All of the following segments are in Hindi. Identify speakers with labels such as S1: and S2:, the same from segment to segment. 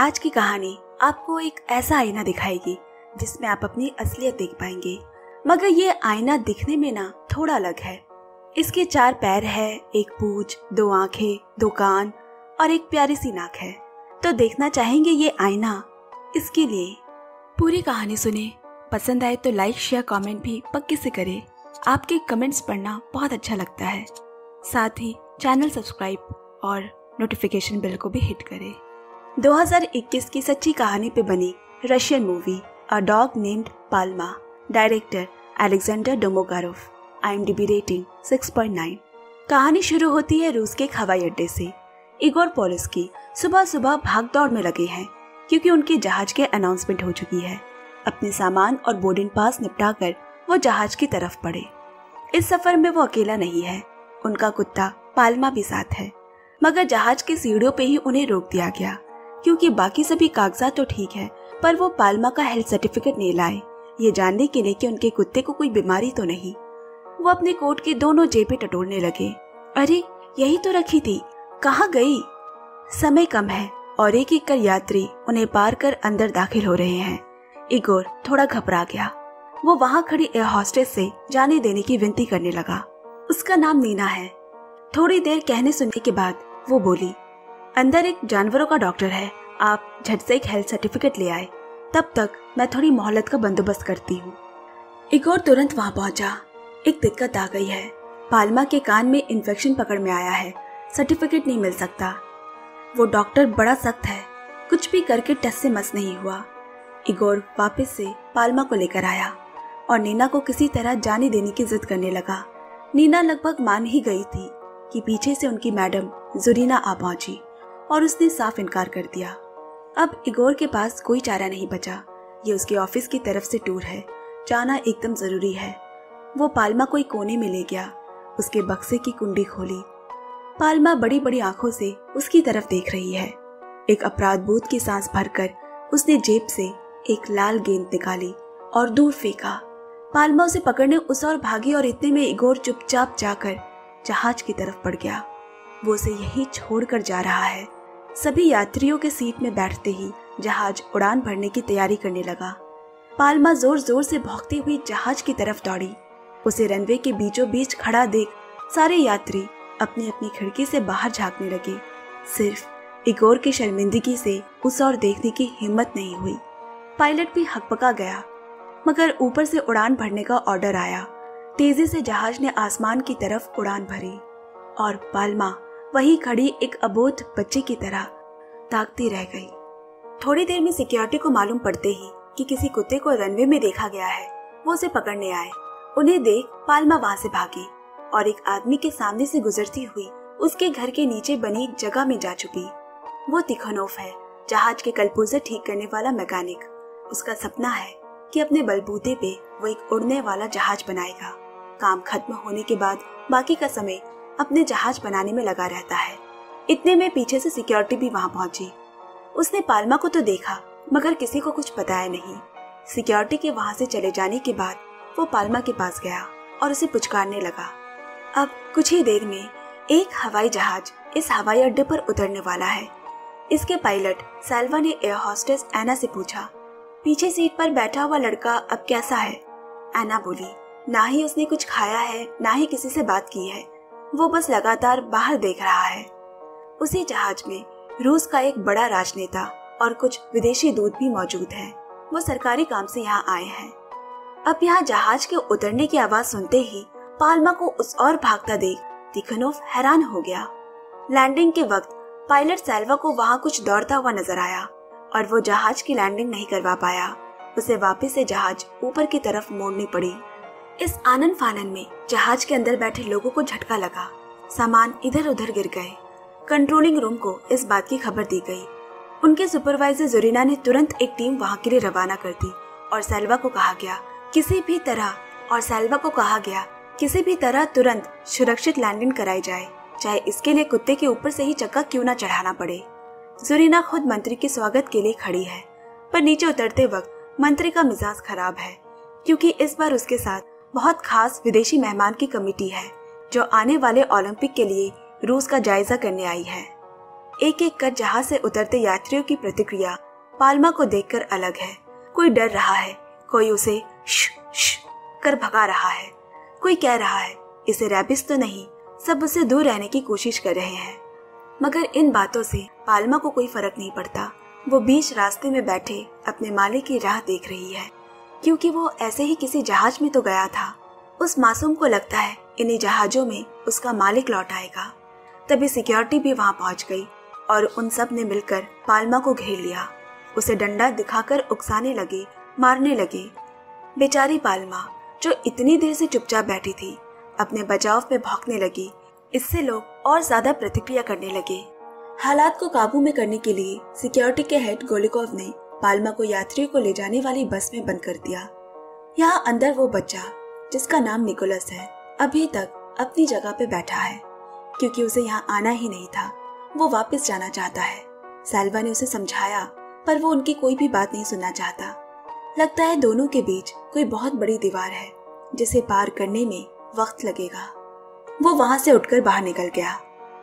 S1: आज की कहानी आपको एक ऐसा आईना दिखाएगी जिसमें आप अपनी असलियत देख पाएंगे। मगर ये आईना दिखने में ना थोड़ा अलग है। इसके 4 पैर है, एक पूंछ, 2 आंखें, 2 कान और एक प्यारी सी नाक है। तो देखना चाहेंगे ये आईना? इसके लिए पूरी कहानी सुने। पसंद आए तो लाइक शेयर कमेंट भी पक्के से करें। आपके कमेंट्स पढ़ना बहुत अच्छा लगता है। साथ ही चैनल सब्सक्राइब और नोटिफिकेशन बेल को भी हिट करें। 2021 की सच्ची कहानी पे बनी Russian movie a dog named Palma, director Alexander Domogarov, IMDb rating 6.9। कहानी शुरू होती है रूस के एक हवाई अड्डे से। इगोर पोलिस्की सुबह सुबह भाग दौड़ में लगे हैं क्योंकि उनके जहाज के अनाउंसमेंट हो चुकी है। अपने सामान और बोर्डिंग पास निपटा कर वो जहाज की तरफ बढ़े। इस सफर में वो अकेला नहीं है, उनका कुत्ता पाल्मा भी साथ है। मगर जहाज के सीढ़ियों पे ही उन्हें रोक दिया गया क्योंकि बाकी सभी कागजात तो ठीक है, पर वो पाल्मा का हेल्थ सर्टिफिकेट नहीं लाए, ये जानने के लिए कि उनके कुत्ते को कोई बीमारी तो नहीं। वो अपने कोट की दोनों जेबें टटोलने लगे। अरे यही तो रखी थी, कहाँ गई? समय कम है और एक एक कर यात्री उन्हें पार कर अंदर दाखिल हो रहे हैं। इगोर थोड़ा घबरा गया। वो वहाँ खड़ी एयर होस्टेस से जाने देने की विनती करने लगा। उसका नाम नीना है। थोड़ी देर कहने सुनने के बाद वो बोली, अंदर एक जानवरों का डॉक्टर है, आप झट से एक हेल्थ सर्टिफिकेट ले आए, तब तक मैं थोड़ी मोहलत का बंदोबस्त करती हूँ। इगोर तुरंत वहाँ पहुँचा। एक दिक्कत आ गई है, पाल्मा के कान में इन्फेक्शन पकड़ में आया है, सर्टिफिकेट नहीं मिल सकता। वो डॉक्टर बड़ा सख्त है, कुछ भी करके टस से मस नहीं हुआ। इगोर वापस से पाल्मा को लेकर आया और नीना को किसी तरह जाने देने की जिद करने लगा। नीना लगभग मान ही गई थी कि पीछे से उनकी मैडम जुरीना आ पहुंची और उसने साफ इनकार कर दिया। अब इगोर के पास कोई चारा नहीं बचा। ये उसके ऑफिस की तरफ से टूर है, जाना एकदम जरूरी है। वो पाल्मा को एक कोने में ले गया, उसके बक्से की कुंडी खोली। पाल्मा बड़ी बड़ी आंखों से उसकी तरफ देख रही है। एक अपराध बोध की सांस भरकर उसने जेब से एक लाल गेंद निकाली और दूर फेंका। पाल्मा उसे पकड़ने उस ओर भागी और इतने में इगोर चुपचाप जाकर जहाज की तरफ बढ़ गया। वो उसे यहीं छोड़कर जा रहा है। सभी यात्रियों के सीट में बैठते ही जहाज उड़ान भरने की तैयारी करने लगा। पाल्मा जोर जोर से भौंकती हुई जहाज की तरफ दौड़ी। उसे रनवे के बीचों बीच खड़ा देख सारे यात्री अपनी अपनी खिड़की से बाहर झांकने लगे। सिर्फ इगोर की शर्मिंदगी से उस ओर देखने की हिम्मत नहीं हुई। पायलट भी हकपका गया, मगर ऊपर से उड़ान भरने का ऑर्डर आया। तेजी से जहाज ने आसमान की तरफ उड़ान भरी और पाल्मा वहीं खड़ी एक अबोध बच्चे की तरह ताकती रह गई। थोड़ी देर में सिक्योरिटी को मालूम पड़ते ही कि किसी कुत्ते को रनवे में देखा गया है, वो उसे पकड़ने आए। उन्हें देख पाल्मा वहां से भागी और एक आदमी के सामने से गुजरती हुई उसके घर के नीचे बनी जगह में जा चुकी। वो तिखोनोव है, जहाज के कलपुर्जे ठीक करने वाला मैकेनिक। उसका सपना है कि अपने बलबूते पे वो एक उड़ने वाला जहाज बनाएगा। काम खत्म होने के बाद बाकी का समय अपने जहाज बनाने में लगा रहता है। इतने में पीछे से सिक्योरिटी भी वहां पहुंची। उसने पाल्मा को तो देखा, मगर किसी को कुछ बताया नहीं। सिक्योरिटी के वहां से चले जाने के बाद वो पाल्मा के पास गया और उसे पुचकारने लगा। अब कुछ ही देर में एक हवाई जहाज इस हवाई अड्डे पर उतरने वाला है। इसके पायलट सैल्वा ने एयर होस्टेस एना से पूछा, पीछे सीट पर बैठा हुआ लड़का अब कैसा है? एना बोली, ना ही उसने कुछ खाया है, ना ही किसी से बात की है, वो बस लगातार बाहर देख रहा है। उसी जहाज में रूस का एक बड़ा राजनेता और कुछ विदेशी दूत भी मौजूद हैं। वो सरकारी काम से यहाँ आए हैं। अब यहाँ जहाज के उतरने की आवाज सुनते ही पाल्मा को उस ओर भागता देख तिखोनोव हैरान हो गया। लैंडिंग के वक्त पायलट सैल्वा को वहाँ कुछ दौड़ता हुआ नजर आया और वो जहाज की लैंडिंग नहीं करवा पाया। उसे वापस से जहाज ऊपर की तरफ मोड़नी पड़ी। इस आनन फानन में जहाज के अंदर बैठे लोगों को झटका लगा। सामान इधर उधर गिर गए। कंट्रोलिंग रूम को इस बात की खबर दी गई। उनके सुपरवाइजर जुरीना ने तुरंत एक टीम वहां के लिए रवाना कर दी और सैल्वा को कहा गया किसी भी तरह तुरंत सुरक्षित लैंडिंग कराई जाए, चाहे इसके लिए कुत्ते के ऊपर से ही चक्का क्यों न चढ़ाना पड़े। जुरीना खुद मंत्री के स्वागत के लिए खड़ी है, पर नीचे उतरते वक्त मंत्री का मिजाज खराब है क्योंकि इस बार उसके साथ बहुत खास विदेशी मेहमान की कमेटी है जो आने वाले ओलंपिक के लिए रूस का जायजा करने आई है। एक एक कर जहाज से उतरते यात्रियों की प्रतिक्रिया पाल्मा को देखकर अलग है। कोई डर रहा है, कोई उसे श कर भगा रहा है, कोई कह रहा है इसे रैबिस तो नहीं, सब उससे दूर रहने की कोशिश कर रहे हैं। मगर इन बातों से पाल्मा को कोई फर्क नहीं पड़ता। वो बीच रास्ते में बैठे अपने मालिक की राह देख रही है, क्योंकि वो ऐसे ही किसी जहाज में तो गया था। उस मासूम को लगता है इन्हीं जहाजों में उसका मालिक लौट आएगा। तभी सिक्योरिटी भी वहां पहुंच गई और उन सब ने मिलकर पाल्मा को घेर लिया। उसे डंडा दिखाकर उकसाने लगे, मारने लगे। बेचारी पाल्मा जो इतनी देर से चुपचाप बैठी थी, अपने बचाव में भौंकने लगी। इससे लोग और ज्यादा प्रतिक्रिया करने लगे। हालात को काबू में करने के लिए सिक्योरिटी के हेड गोलिकोव ने पाल्मा को यात्रियों को ले जाने वाली बस में बंद कर दिया। यहाँ अंदर वो बच्चा जिसका नाम निकोलस है अभी तक अपनी जगह पे बैठा है, क्योंकि उसे यहाँ आना ही नहीं था। वो वापस जाना चाहता है। सैल्वा ने उसे समझाया, पर वो उनकी कोई भी बात नहीं सुनना चाहता। लगता है दोनों के बीच कोई बहुत बड़ी दीवार है जिसे पार करने में वक्त लगेगा। वो वहां से उठकर बाहर निकल गया।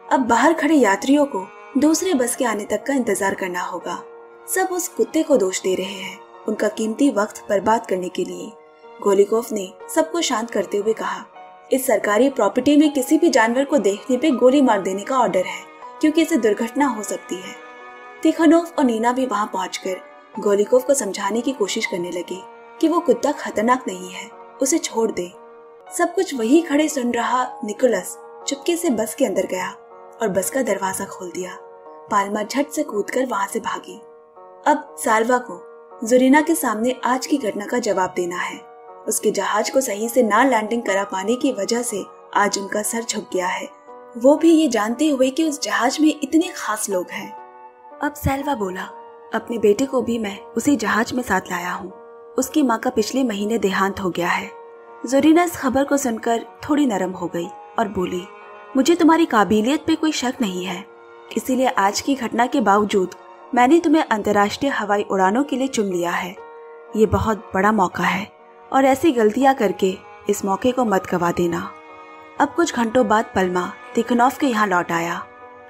S1: अब बाहर खड़े यात्रियों को दूसरे बस के आने तक का इंतजार करना होगा। सब उस कुत्ते को दोष दे रहे हैं उनका कीमती वक्त बर्बाद करने के लिए। गोलिकोव ने सबको शांत करते हुए कहा, इस सरकारी प्रॉपर्टी में किसी भी जानवर को देखने पे गोली मार देने का ऑर्डर है, क्योंकि इससे दुर्घटना हो सकती है। तिखोनोव और नीना भी वहां पहुंचकर गोलिकोव को समझाने की कोशिश करने लगे कि वो कुत्ता खतरनाक नहीं है, उसे छोड़ दे। सब कुछ वही खड़े सुन रहा निकोलस चुपके से बस के अंदर गया और बस का दरवाजा खोल दिया। पाल्मा झट से कूदकर वहां से भागी। अब साल्वा को जोरीना के सामने आज की घटना का जवाब देना है। उसके जहाज को सही से ना लैंडिंग करा पाने की वजह से आज उनका सर झुक गया है, वो भी ये जानते हुए कि उस जहाज में इतने खास लोग हैं। अब सैल्वा बोला, अपने बेटे को भी मैं उसी जहाज में साथ लाया हूँ। उसकी माँ का पिछले महीने देहांत हो गया है। जोरीना इस खबर को सुनकर थोड़ी नरम हो गई और बोली, मुझे तुम्हारी काबिलियत पे कोई शक नहीं है, इसीलिए आज की घटना के बावजूद मैंने तुम्हें अंतर्राष्ट्रीय हवाई उड़ानों के लिए चुन लिया है। ये बहुत बड़ा मौका है और ऐसी गलतियां करके इस मौके को मत गवा देना। अब कुछ घंटों बाद पल्मा तिखोनोव के यहाँ लौट आया।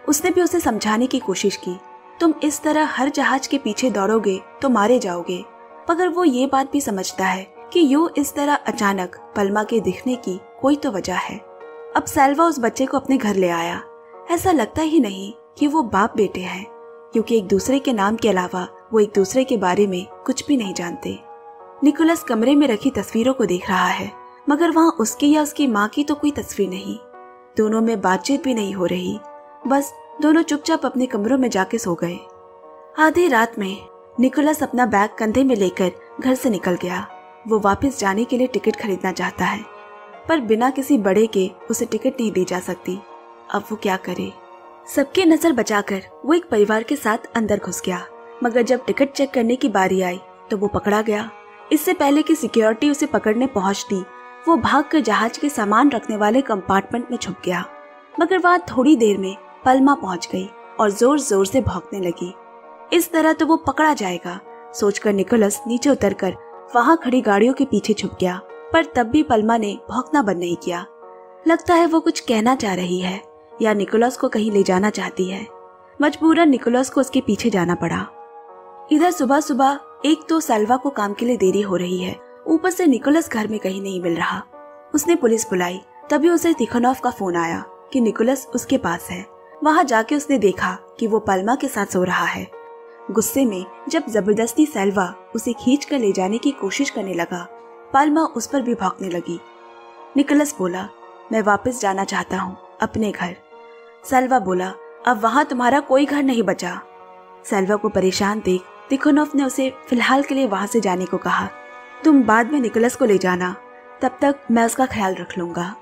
S1: उसने भी उसे समझाने की कोशिश की, तुम इस तरह हर जहाज के पीछे दौड़ोगे तो मारे जाओगे। मगर वो ये बात भी समझता है कि यूं इस तरह अचानक पल्मा के दिखने की कोई तो वजह है। अब सैल्वा उस बच्चे को अपने घर ले आया। ऐसा लगता ही नहीं कि वो बाप बेटे हैं, क्योंकि एक दूसरे के नाम के अलावा वो एक दूसरे के बारे में कुछ भी नहीं जानते। निकोलस कमरे में रखी तस्वीरों को देख रहा है, मगर वहाँ उसकी या उसकी माँ की तो कोई तस्वीर नहीं। दोनों में बातचीत भी नहीं हो रही, बस दोनों चुपचाप अपने कमरों में जाके सो गए। आधी रात में निकोलस अपना बैग कंधे में लेकर घर से निकल गया। वो वापस जाने के लिए टिकट खरीदना चाहता है, पर बिना किसी बड़े के उसे टिकट नहीं दी जा सकती। अब वो क्या करे? सबकी नजर बचाकर वो एक परिवार के साथ अंदर घुस गया, मगर जब टिकट चेक करने की बारी आई तो वो पकड़ा गया। इससे पहले कि सिक्योरिटी उसे पकड़ने पहुंचती, वो भागकर जहाज के सामान रखने वाले कंपार्टमेंट में छुप गया। मगर वहाँ थोड़ी देर में पल्मा पहुंच गई और जोर जोर से भौंकने लगी। इस तरह तो वो पकड़ा जाएगा सोचकर निकोलस नीचे उतरकर वहां खड़ी गाड़ियों के पीछे छुप गया, पर तब भी पल्मा ने भौंकना बंद नहीं किया। लगता है वो कुछ कहना चाह रही है या निकोलस को कहीं ले जाना चाहती है। मजबूरन निकोलस को उसके पीछे जाना पड़ा। इधर सुबह सुबह एक तो सैल्वा को काम के लिए देरी हो रही है, ऊपर से निकोलस घर में कहीं नहीं मिल रहा। उसने पुलिस बुलाई, तभी उसे तिखोनोव का फोन आया कि निकोलस उसके पास है। वहां जाके उसने देखा कि वो पल्मा के साथ सो रहा है। गुस्से में जब जबरदस्ती सैल्वा उसे खींच कर ले जाने की कोशिश करने लगा, पल्मा उस पर भी भौंकने लगी। निकोलस बोला, मैं वापस जाना चाहता हूँ अपने घर। सैल्वा बोला, अब वहाँ तुम्हारा कोई घर नहीं बचा। सैल्वा को परेशान देख तिखोनोव ने उसे फिलहाल के लिए वहाँ से जाने को कहा। तुम बाद में निकोलस को ले जाना, तब तक मैं उसका ख्याल रख लूंगा।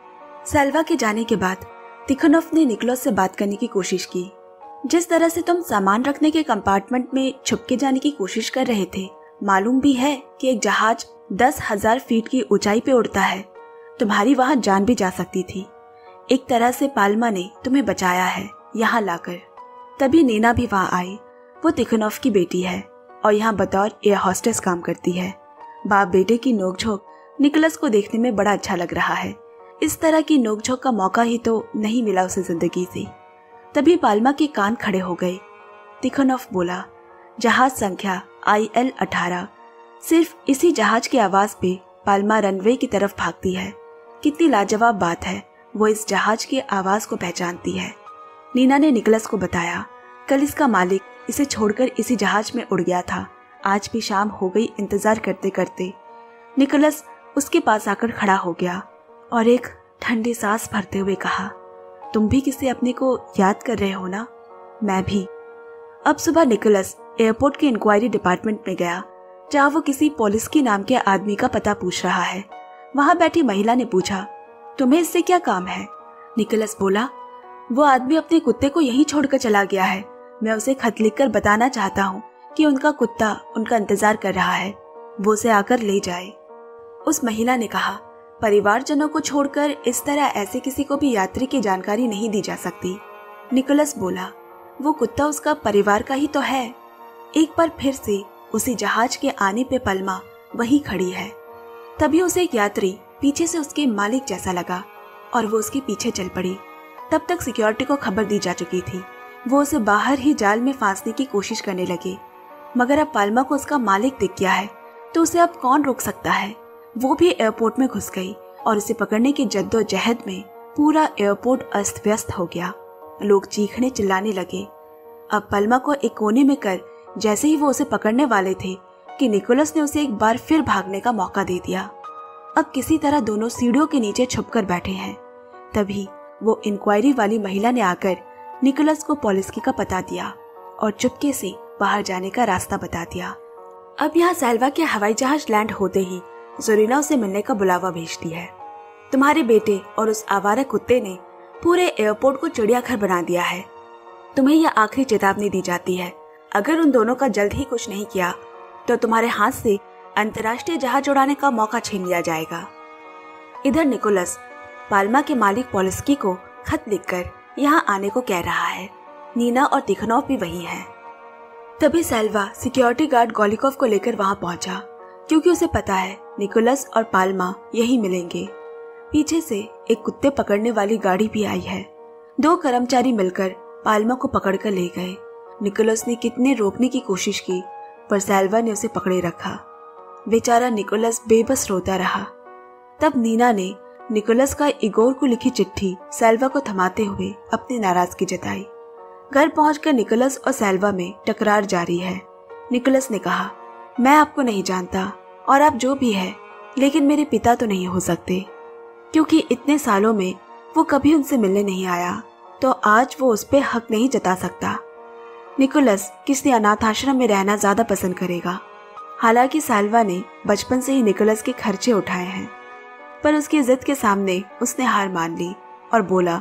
S1: सैल्वा के जाने के बाद तिखोनोव ने निकोलस से बात करने की कोशिश की। जिस तरह से तुम सामान रखने के कंपार्टमेंट में छुप के जाने की कोशिश कर रहे थे, मालूम भी है कि एक जहाज 10,000 फीट की ऊंचाई पे उड़ता है। तुम्हारी वहाँ जान भी जा सकती थी। एक तरह से पाल्मा ने तुम्हें बचाया है यहाँ लाकर। तभी नीना भी वहाँ आई। वो तिखोनोव की बेटी है और यहाँ बतौर एयर होस्टेस काम करती है। बाप बेटे की नोकझोंक निकोलस को देखने में बड़ा अच्छा लग रहा है। इस तरह की नोकझोंक का मौका ही तो नहीं मिला उसे जिंदगी से। तभी पाल्मा के कान खड़े हो गए। तिखोनोव बोला, जहाज संख्या IL-18। सिर्फ इसी जहाज की आवाज पे पाल्मा रनवे की तरफ भागती है। कितनी लाजवाब बात है, वो इस जहाज की आवाज को पहचानती है। नीना ने निकोलस को बताया, कल इसका मालिक इसे छोड़कर इसी जहाज में उड़ गया था। आज भी शाम हो गई इंतजार करते करते। निकोलस उसके पास आकर खड़ा हो गया और एक ठंडी सांस भरते हुए कहा, तुम भी किसी अपने को याद कर रहे हो ना? मैं भी। अब सुबह निकोलस एयरपोर्ट के इंक्वायरी डिपार्टमेंट में गया, जहाँ वो किसी पोलिस्की नाम के आदमी का पता पूछ रहा है। वहां बैठी महिला ने पूछा, तुम्हें इससे क्या काम है? निकोलस बोला, वो आदमी अपने कुत्ते को यहीं छोड़कर चला गया है। मैं उसे खत लिखकर बताना चाहता हूँ कि उनका कुत्ता उनका इंतजार कर रहा है, वो उसे आकर ले जाए। उस महिला ने कहा, परिवारजनों को छोड़कर इस तरह ऐसे किसी को भी यात्री की जानकारी नहीं दी जा सकती। निकोलस बोला, वो कुत्ता उसका परिवार का ही तो है। एक बार फिर से उसी जहाज के आने पे पल्मा वहीं खड़ी है। तभी उसे एक यात्री पीछे से उसके मालिक जैसा लगा और वो उसके पीछे चल पड़ी। तब तक सिक्योरिटी को खबर दी जा चुकी थी। वो उसे बाहर ही जाल में फांसने की कोशिश करने लगे, मगर अब पाल्मा को उसका मालिक दिख गया है तो उसे अब कौन रोक सकता है। वो भी एयरपोर्ट में घुस गई और उसे पकड़ने की जद्दोजहद में पूरा एयरपोर्ट अस्त व्यस्त हो गया। लोग चीखने चिल्लाने लगे। अब पल्मा को एक कोने में कर जैसे ही वो उसे पकड़ने वाले थे कि निकोलस ने उसे एक बार फिर भागने का मौका दे दिया। अब किसी तरह दोनों सीढ़ियों के नीचे छुपकर बैठे हैं। तभी वो इंक्वायरी वाली महिला ने आकर निकोलस को पोलिस्की का पता दिया और चुपके से बाहर जाने का रास्ता बता दिया। अब यहाँ सैल्वा के हवाई जहाज लैंड होते ही जोरीना उसे मिलने का बुलावा भेजती है। तुम्हारे बेटे और उस आवारा कुत्ते ने पूरे एयरपोर्ट को चिड़ियाघर बना दिया है। तुम्हें यह आखिरी चेतावनी दी जाती है, अगर उन दोनों का जल्द ही कुछ नहीं किया तो तुम्हारे हाथ से अंतर्राष्ट्रीय जहाज उड़ाने का मौका छीन लिया जाएगा। इधर निकोलस पाल्मा के मालिक पोलिस्की को खत लिखकर यहाँ आने को कह रहा है। नीना और तिखोनोव भी वही हैं। तभी सैल्वा सिक्योरिटी गार्ड गोलिकोव को लेकर वहां पहुंचा, क्योंकि उसे पता है निकोलस और पाल्मा यही मिलेंगे। पीछे से एक कुत्ते पकड़ने वाली गाड़ी भी आई है। 2 कर्मचारी मिलकर पाल्मा को पकड़कर ले गए। निकोलस ने कितने रोकने की कोशिश की, पर सैल्वा ने उसे पकड़े रखा। बेचारा निकोलस बेबस रोता रहा। तब नीना ने निकोलस का इगोर को लिखी चिट्ठी सैल्वा को थमाते हुए अपनी नाराजगी जताई। घर पहुंचकर निकोलस और सैल्वा में टकरार जारी है। निकोलस ने कहा, मैं आपको नहीं जानता और आप जो भी है, लेकिन मेरे पिता तो नहीं हो सकते, क्योंकि इतने सालों में वो कभी उनसे मिलने नहीं आया, तो आज वो उस पे हक नहीं जता सकता। निकोलस किसी अनाथ आश्रम में रहना ज्यादा पसंद करेगा। हालांकि सैल्वा ने बचपन से ही निकोलस के खर्चे उठाए हैं, पर उसकी जिद के सामने उसने हार मान ली और बोला,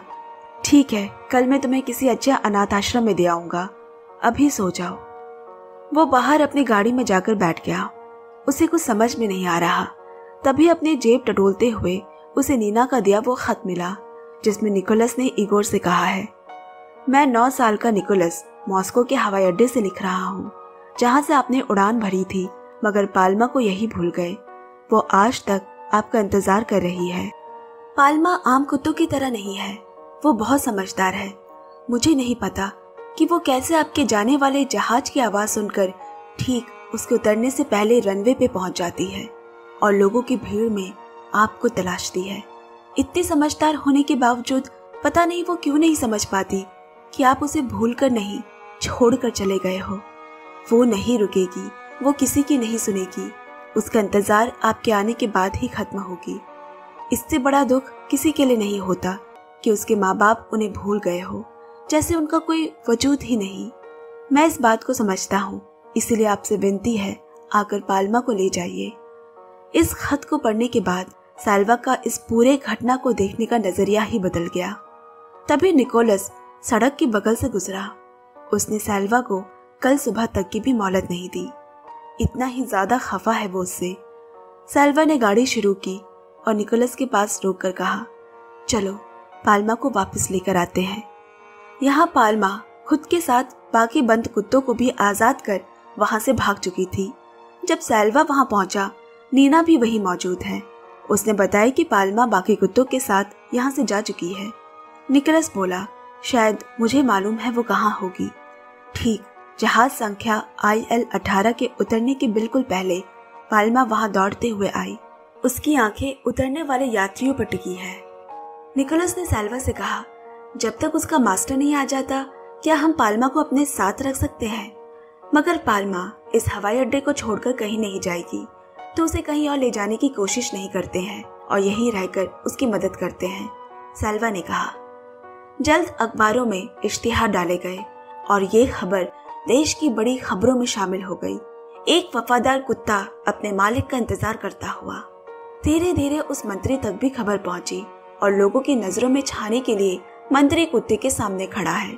S1: ठीक है, कल मैं तुम्हें किसी अच्छे अनाथ आश्रम में दे आऊंगा, अभी सो जाओ। वो बाहर अपनी गाड़ी में जाकर बैठ गया। उसे कुछ समझ में नहीं आ रहा। तभी अपनी जेब टटोलते हुए उसे नीना का दिया वो खत मिला, जिसमें निकोलस ने इगोर से कहा है, मैं 9 साल का निकोलस मॉस्को के हवाई अड्डे से लिख रहा हूँ, जहाँ से आपने उड़ान भरी थी, मगर पाल्मा को यही भूल गए। वो आज तक आपका इंतजार कर रही है। पाल्मा आम कुत्तों की तरह नहीं है, वो बहुत समझदार है। मुझे नहीं पता कि वो कैसे आपके जाने वाले जहाज की आवाज सुनकर ठीक उसके उतरने से पहले रनवे पे पहुंच जाती है और लोगों की भीड़ में आपको तलाशती है। इतनी समझदार होने के बावजूद पता नहीं वो क्यों नहीं समझ पाती कि आप उसे भूलकर नहीं, छोड़कर चले गए हो। वो नहीं रुकेगी, वो किसी की नहीं सुनेगी। उसका इंतजार आपके आने के बाद ही खत्म होगी। इससे बड़ा दुख किसी के लिए नहीं होता कि उसके माँ बाप उन्हें भूल गए हो, जैसे उनका कोई वजूद ही नहीं। मैं इस बात को समझता हूँ, इसीलिए आपसे विनती है, आकर पाल्मा को ले जाइए। इस खत को पढ़ने के बाद सैल्वा का इस पूरे घटना को देखने का नजरिया ही बदल गया। तभी निकोलस सड़क के बगल से गुजरा। उसने सैल्वा को कल सुबह तक की भी मोहलत नहीं दी। इतना ही ज्यादा खफा है वो उससे। सैल्वा ने गाड़ी शुरू की और निकोलस के पास रोककर कहा, चलो पाल्मा को वापस लेकर आते हैं। यहाँ पाल्मा खुद के साथ बाकी बंद कुत्तों को भी आजाद कर वहां से भाग चुकी थी। जब सैल्वा वहां पहुंचा, नीना भी वहीं मौजूद है। उसने बताया कि पाल्मा बाकी कुत्तों के साथ यहाँ से जा चुकी है। निकोलस बोला, शायद मुझे मालूम है वो कहाँ होगी। ठीक जहाज संख्या IL-18 के उतरने के बिल्कुल पहले पाल्मा वहां दौड़ते हुए आई। उसकी आंखें उतरने वाले यात्रियों पर टिकी है। निकोलस ने सैल्वा से कहा, जब तक उसका मास्टर नहीं आ जाता क्या हम पाल्मा को अपने साथ रख सकते हैं? मगर पाल्मा इस हवाई अड्डे को छोड़कर कहीं नहीं जाएगी, तो उसे कहीं और ले जाने की कोशिश नहीं करते हैं और यहीं रहकर उसकी मदद करते हैं, सैल्वा ने कहा। जल्द अखबारों में इश्तिहार डाले गए और ये खबर देश की बड़ी खबरों में शामिल हो गई। एक वफादार कुत्ता अपने मालिक का इंतजार करता हुआ। धीरे धीरे उस मंत्री तक भी खबर पहुंची और लोगों की नजरों में छाने के लिए मंत्री कुत्ते के सामने खड़ा है।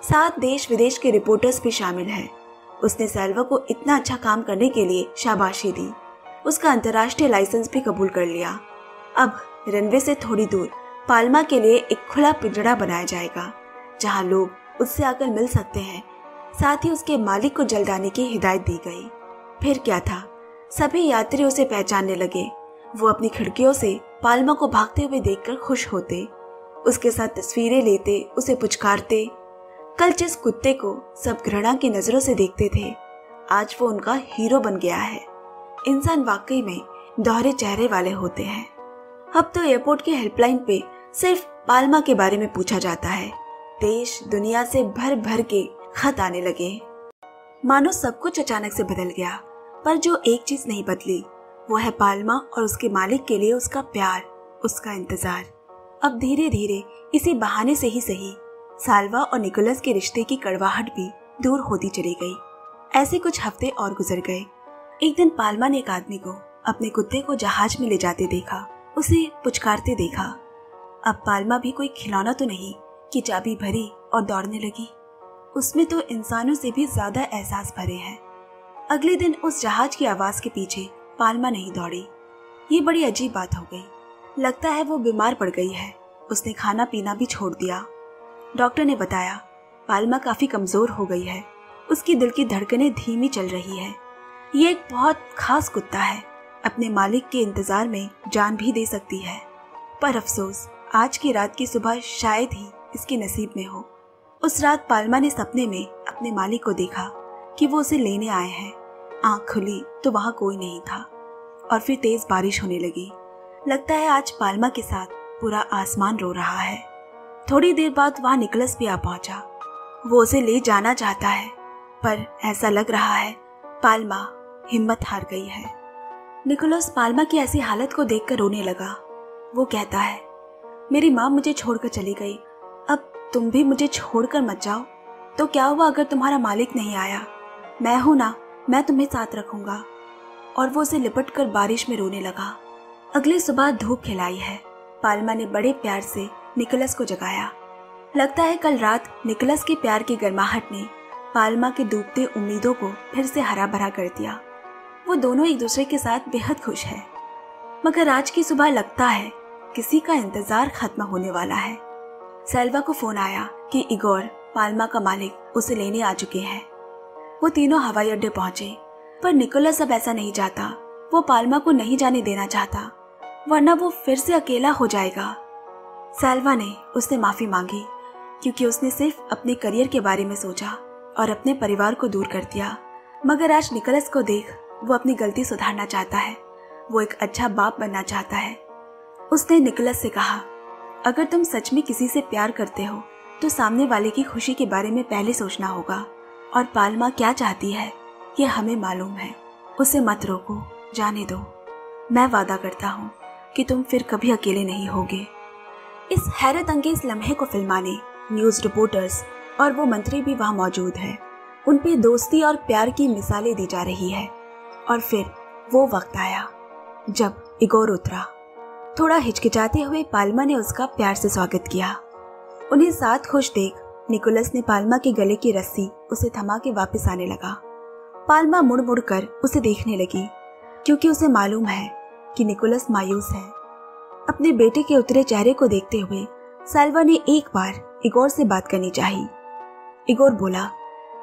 S1: 7 देश विदेश के रिपोर्टर्स भी शामिल हैं। उसने सैल्वा को इतना अच्छा काम करने के लिए शाबाशी दी। उसका अंतर्राष्ट्रीय लाइसेंस भी कबूल कर लिया। अब रनवे से थोड़ी दूर पाल्मा के लिए एक खुला पिंजड़ा बनाया जाएगा, जहां लोग उससे आकर मिल सकते हैं। साथ ही उसके मालिक को जल्द आने की हिदायत दी गई। फिर क्या था, सभी यात्री उसे पहचानने लगे। वो अपनी खिड़कियों से पाल्मा को भागते हुए देखकर खुश होते, उसके साथ तस्वीरें लेते, उसे पुचकारते। कल जिस कुत्ते को सब घृणा की नजरों से देखते थे, आज वो उनका हीरो बन गया है। इंसान वाकई में दोहरे चेहरे वाले होते हैं। अब तो एयरपोर्ट के हेल्पलाइन पे सिर्फ पाल्मा के बारे में पूछा जाता है। देश दुनिया से भर भर के खत आने लगे। मानो सब कुछ अचानक से बदल गया, पर जो एक चीज नहीं बदली वो है पाल्मा और उसके मालिक के लिए उसका प्यार, उसका इंतजार। अब धीरे धीरे इसी बहाने से ही सही, सैल्वा और निकोलस के रिश्ते की कड़वाहट भी दूर होती चली गई। ऐसे कुछ हफ्ते और गुजर गए। एक दिन पाल्मा ने एक आदमी को अपने कुत्ते को जहाज में ले जाते देखा, उसे पुचकारते देखा। अब पाल्मा भी कोई खिलौना तो नहीं कि चाबी भरी और दौड़ने लगी। उसमें तो इंसानों से भी ज्यादा एहसास भरे हैं। अगले दिन उस जहाज की आवाज के पीछे पाल्मा नहीं दौड़ी। ये बड़ी अजीब बात हो गई। लगता है वो बीमार पड़ गई है। उसने खाना पीना भी छोड़ दिया। डॉक्टर ने बताया पाल्मा काफी कमजोर हो गई है। उसकी दिल की धड़कनें धीमी चल रही है। ये एक बहुत खास कुत्ता है, अपने मालिक के इंतजार में जान भी दे सकती है। पर अफसोस आज की रात की सुबह शायद ही इसके नसीब में हो। उस रात पाल्मा ने सपने में अपने मालिक को देखा कि वो उसे लेने आए हैं। आंख खुली तो वहां कोई नहीं था और फिर तेज बारिश होने लगी। लगता है आज पाल्मा के साथ पूरा आसमान रो रहा है। थोड़ी देर बाद वहां निकोलस भी आ पहुंचा। वो उसे ले जाना चाहता है, पर ऐसा लग रहा है पाल्मा हिम्मत हार गई है। निकोलस पाल्मा की ऐसी हालत को देखकर रोने लगा। वो कहता है, मेरी माँ मुझे छोड़कर चली गई, अब तुम भी मुझे छोड़कर मत जाओ। तो क्या हुआ अगर तुम्हारा मालिक नहीं आया? मैं हूं ना, मैं तुम्हें साथ रखूंगा। और वो उसे लिपटकर बारिश में रोने लगा। अगली सुबह धूप खिलाई है। पाल्मा ने बड़े प्यार से निकोलस को जगाया। लगता है कल रात निकोलस के प्यार की गर्माहट ने पाल्मा के डूबते उम्मीदों को फिर से हरा भरा कर दिया। वो दोनों एक दूसरे के साथ बेहद खुश है। मगर आज की सुबह लगता है किसी का इंतजार खत्म होने वाला है। सैल्वा को फोन आया कि इगोर, पाल्मा का मालिक, उसे लेने आ चुके हैं। वो तीनों हवाई अड्डे पहुंचे, पर निकोलस अब ऐसा नहीं चाहता। वो पाल्मा को नहीं जाने देना चाहता, वरना वो फिर से अकेला हो जाएगा। सैल्वा ने उससे माफी मांगी, क्योंकि उसने सिर्फ अपने करियर के बारे में सोचा और अपने परिवार को दूर कर दिया। मगर आज निकोलस को देख वो अपनी गलती सुधारना चाहता है। वो एक अच्छा बाप बनना चाहता है। उसने निकोलस से कहा, अगर तुम सच में किसी से प्यार करते हो तो सामने वाले की खुशी के बारे में पहले सोचना होगा। और पाल्मा क्या चाहती है ये हमें मालूम है। उसे मत रोको, जाने दो। मैं वादा करता हूँ कि तुम फिर कभी अकेले नहीं होगे। इस हैरत अंगेज लम्हे को फिल्माने न्यूज रिपोर्टर्स और वो मंत्री भी वहाँ मौजूद है। उन पे दोस्ती और प्यार की मिसालें दी जा रही है। और फिर वो वक्त आया जब इगोर उतरा। थोड़ा हिचकिचाते हुए पाल्मा ने उसका प्यार से स्वागत किया। उन्हें साथ खुश देख निकोलस ने पाल्मा के गले की रस्सी उसे थमा के वापस आने लगा। पाल्मा मुड़ मुड़ कर उसे देखने लगी, क्योंकि उसे मालूम है कि निकोलस मायूस है। अपने बेटे के उतरे चेहरे को देखते हुए सैल्वा ने एक बार इगोर से बात करनी चाहिए। इगोर बोला,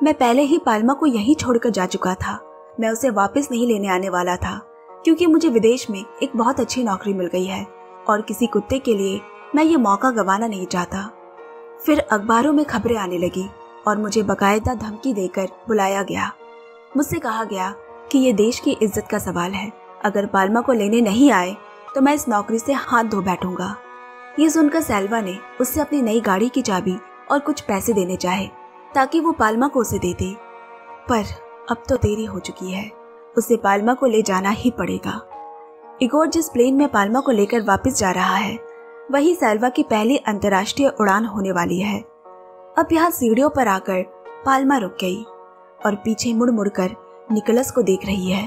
S1: मैं पहले ही पाल्मा को यहीं छोड़कर जा चुका था। मैं उसे वापस नहीं लेने आने वाला था, क्योंकि मुझे विदेश में एक बहुत अच्छी नौकरी मिल गई है और किसी कुत्ते के लिए मैं ये मौका गंवाना नहीं चाहता। फिर अखबारों में खबरें आने लगी और मुझे बकायदा धमकी देकर बुलाया गया। मुझसे कहा गया कि ये देश की इज्जत का सवाल है, अगर पाल्मा को लेने नहीं आए तो मैं इस नौकरी से हाथ धो बैठूंगा। ये सुनकर सेल्वा ने उससे अपनी नई गाड़ी की चाबी और कुछ पैसे देने चाहे ताकि वो पाल्मा को उसे दे दे, पर अब तो देरी हो चुकी है, उसे पाल्मा को ले जाना ही पड़ेगा। इगोर जिस प्लेन में पाल्मा को लेकर वापस जा रहा है वही सेल्वा की पहली अंतर्राष्ट्रीय उड़ान होने वाली है। अब यहाँ सीढ़ियों पर आकर पाल्मा रुक गई और पीछे मुड़ मुड़कर निकोलस को देख रही है।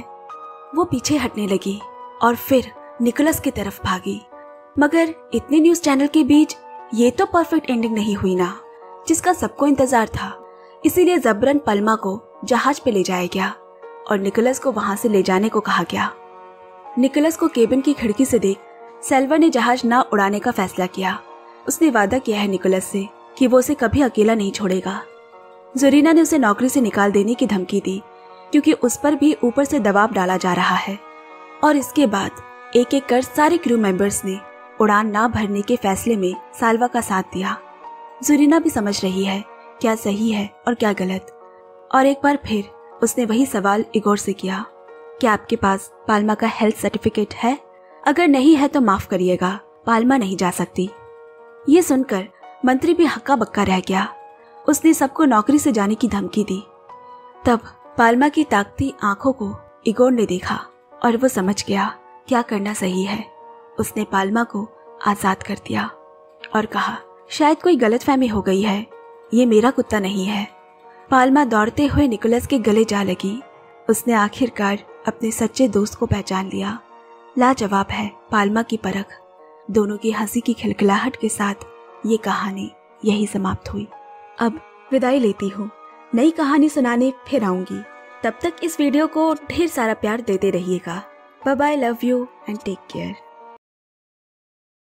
S1: वो पीछे हटने लगी और फिर निकोलस की तरफ भागी, मगर इतने न्यूज चैनल के बीच ये तो परफेक्ट एंडिंग नहीं हुई ना, जिसका सबको इंतजार था। इसीलिए जबरन पाल्मा को जहाज पे ले जाया गया और निकोलस को वहां से ले जाने को कहा गया। निकोलस को केबिन की खिड़की से देख सेल्वा ने जहाज ना उड़ाने का फैसला किया। उसने वादा किया है निकोलस से कि वो उसे कभी अकेला नहीं छोड़ेगा। जोरीना ने उसे नौकरी से निकाल देने की धमकी दी क्योंकि उस पर भी ऊपर से दबाव डाला जा रहा है। और इसके बाद एक एक कर सारे क्रू मेंबर्स ने उड़ान ना भरने के फैसले में सेल्वा का साथ दिया। जोरीना भी समझ रही है क्या सही है और क्या गलत, और एक बार फिर उसने वही सवाल इगोर से किया, क्या आपके पास पाल्मा का हेल्थ सर्टिफिकेट है? अगर नहीं है तो माफ करिएगा, पाल्मा नहीं जा सकती। ये सुनकर मंत्री भी हक्का बक्का रह गया। उसने सबको नौकरी से जाने की धमकी दी। तब पाल्मा की ताकती आंखों को इगोर ने देखा और वो समझ गया क्या करना सही है। उसने पाल्मा को आजाद कर दिया और कहा, शायद कोई गलतफहमी हो गई है, ये मेरा कुत्ता नहीं है। पाल्मा दौड़ते हुए निकोलस के गले जा लगी। उसने आखिरकार अपने सच्चे दोस्त को पहचान लिया। लाजवाब है पाल्मा की परख। दोनों की हंसी की खिलखिलाहट के साथ ये कहानी यही समाप्त हुई। अब विदाई लेती हूँ, नई कहानी सुनाने फिर आऊंगी। तब तक इस वीडियो को ढेर सारा प्यार देते रहिएगा। Bye bye, love you and take care.